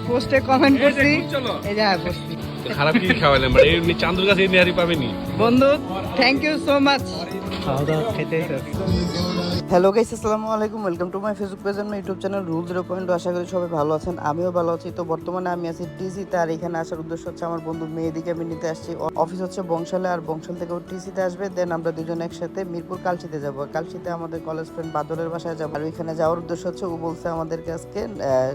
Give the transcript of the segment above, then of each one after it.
পোস্টে কমেন্ট করছি এই যে বসছি খারাপ কি খাওয়ালেন মানে এমনি চান্দুর কাছে নেহারি পাবেনি বন্ধু থ্যাংক ইউ সো মাচ খাওয়া দাওয়া খেতে হ্যালো গাইস আসসালামু আলাইকুম welcome to my Facebook page and YouTube channel রুল 0.2 আশা করি সবাই ভালো আছেন আমিও ভালো আছি তো বর্তমানে আমি আছি টিসিতে আর এখানে আসার উদ্দেশ্য হচ্ছে আমার বন্ধু মেহেদিকে আমি নিতে আসছি অফিস হচ্ছে বংশালে আর বংশাল থেকে ও টিসিতে আসবে দেন আমরা দুজন একসাথে মিরপুর কালচিতে যাব কালচিতে আমাদের কলেজ ফ্রেন্ড বাদলের বাসায় যাব আর ওইখানে যাওয়ার উদ্দেশ্য হচ্ছে ও বলছে আমাদেরকে আজকে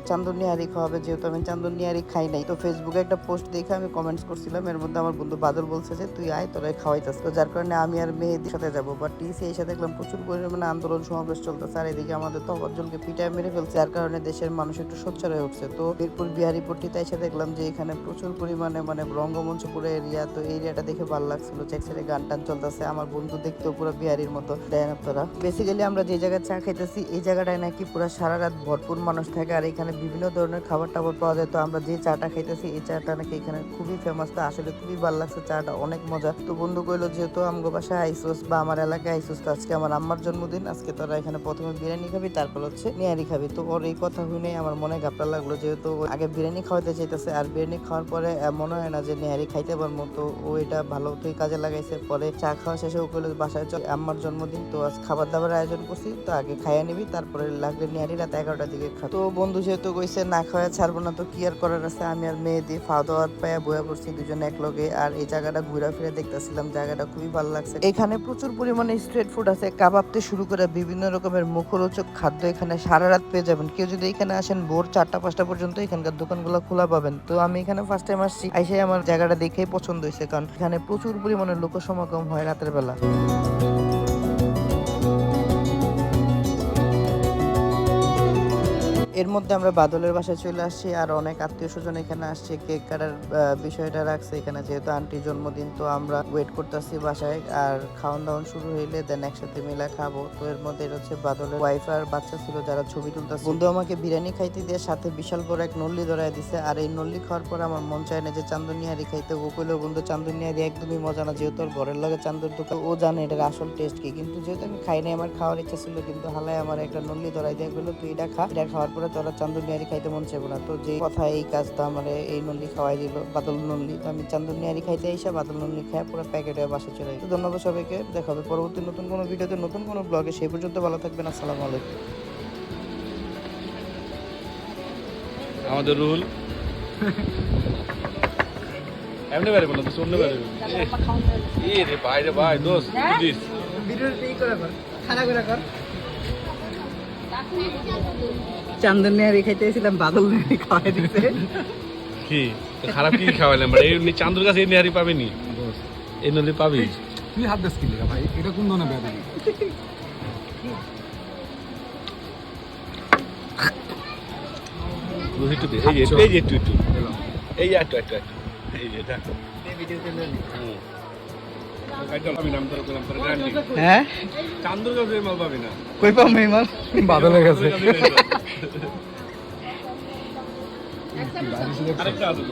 চান্দুর নিহারি খাওয়াবে যেহেতু আমি চান্দুর নিহারি খাই নাই তো ফেসবুকে একটা পোস্ট দেখে আমি কমেন্টস করছিলাম এর মধ্যে আমার বন্ধু বাদল বলছে যে তুই আয় তোরাই খাওয়াইতাস তো যার কারণে আমি আর মেহেদির সাথে যাবো বাট টিসি এসে দেখলাম প্রচুর পরিমাণে আন্দোলন সমাবেশ চলতেছে আর এদিকে আমাদের তফাজ্জলকে পিটায় মেরে ফেলছে যার কারণে দেশের মানুষ একটু সোচ্চার হয়ে উঠছে তো মিরপুর বিহারীপট্টিতে এসে দেখলাম যে এখানে প্রচুর পরিমাণে মানে রঙ্গমঞ্চ পুরো এরিয়া তো এরিয়াটা দেখে ভালো লাগছিল চেকসেরে গান টান চলতেছে আমার বন্ধু দেখতেও পুরো বিহারির মতো দেন আপনারা বেসিক্যালি আমরা যে জায়গায় চা খাইতেছি এই জায়গাটায় নাকি পুরো সারা রাত ভরপুর মানুষ থাকে আর এখানে বিভিন্ন ধরনের খাবার টাবার পাওয়া যায় তো আমরা যে চাটা খাইতেছি এই চাটা নাকি এখানে খুবই ফেমাস তো আসলে খুবই ভালো লাগছে চাটা অনেক মজা তো বন্ধু কইলো যেহেতু আমগো বাসায় আইসোস বা আমার এলাকায় আইসোস তো আজকে আমার আম্মার জন্মদিন আজকে তোরা এখানে প্রথমে বিরিয়ানি খাবি তারপর হচ্ছে নিহারি খাবি তো ওর এই কথা শুনে আমার মনে ঘাপটা লাগলো যেহেতু আগে বিরিয়ানি খাওয়াতে চাইতেছে আর বিরিয়ানি খাওয়ার পরে মনে হয় না যে নিহারি খাইতে পারবো তো ও এটা ভালো তুই কাজে লাগাইছে পরে চা খাওয়া শেষে ও কইলো বাসায় চল আম্মার জন্মদিন তো আজ খাবার দাবার আয়োজন করছি তো আগে খাইয়া নিবি তারপরে লাগলে নিহারি রাত 11টার দিকে খা তো বন্ধু যেহেতু কইছে না খাওয়া ছাড়বো না তো কি আর করার আছে আমি আর মেহেদি খাওয়া দাওয়ার পায়া বয়া পড়ছি দুজন এক লগে আর এই জায়গাটা ঘুরা ফিরে দেখতেছিলাম জায়গাটা খুবই ভালো লাগছে এখানে প্রচুর পরিমাণে স্ট্রিট ফুড আছে কাবাব থেকে শুরু করে বিভিন্ন রকমের মুখরোচক খাদ্য এখানে সারা রাত পেয়ে যাবেন কেউ যদি এখানে আসেন ভোর 4টা-5টা পর্যন্ত এখানকার দোকানগুলো খোলা পাবেন তো আমি এখানে ফার্স্ট টাইম আসছি এসে আমার জায়গাটা দেখেই পছন্দ হয়েছে কারণ এখানে প্রচুর পরিমাণে লোক সমাগম হয় রাতের বেলা এর মধ্যে আমরা বাদলের বাসায় চলে আসছি আর অনেক আত্মীয় স্বজন এখানে আসছে কেক কাটার বিষয়টা রাখছে এখানে যেহেতু আন্টির জন্মদিন তো আমরা ওয়েট করতেছি বাসায় আর খাওয়ান দাওয়ান শুরু হইলে দেন একসাথে মিলা খাবো তো এর মধ্যে হচ্ছে বাদলের ওয়াইফ আর বাচ্চা ছিল যারা ছবি তুলতেছে বন্ধু আমাকে বিরিয়ানি খাইতে দিয়ে সাথে বিশাল বড় এক নল্লি ধরাই দিছে আর এই নল্লি খাওয়ার পর আমার মন চায় না যে চান্দুর নিহারি খাইতে ও কইলো বন্ধু চান্দুর নিহারি একদমই মজা না যেহেতু ওর ঘরের লগে চান্দুর দোকান ও জানে এটার আসল টেস্ট কি কিন্তু যেহেতু আমি খাই নাই আমার খাওয়ার ইচ্ছা ছিল কিন্তু হালায় আমার একটা নল্লি ধরাই দিয়ে বললো তুই এটা খা এটা খাওয়ার পরে তোরা চান্দুর নিহারি খাইতে মন চাইবো না তো যে কথা এই কাজটা আমার এই নল্লি খাওয়াই দিল বাদল নল্লি তো আমি চান্দুর নিহারি খাইতে এসে বাদল নল্লি খাই পুরো প্যাকেট হয়ে বাসা চলে তো ধন্যবাদ সবাইকে দেখা হবে পরবর্তী নতুন কোনো ভিডিওতে নতুন কোনো ব্লগে সেই পর্যন্ত ভালো থাকবেন আসসালামু আলাইকুম আমাদের রুল এমনি বাইরে বলো তো অন্য বাইরে এই রে বাইরে ভাই দোস্ত প্লিজ ভিডিওটা এই করে কর খানা করে কর চান্দুর নিহারি খাইতে এসেছিলাম বাদল নিহারি খাওয়াই দিতে কি খারাপ কি খাওয়ালেন মানে এমনি চান্দুর কাছে এই নিহারি পাবেনি এই নলি পাবি তুই হাত দাস কি ভাই এটা কোন ধরনের ব্যাপার রোহিত টু এই যে টু এই একটু এই যে এটা হ্যাঁ চান্দুর কাছে মাল পাবি না কই পাম এই মাল বাদলের কাছে আরেকটা আছে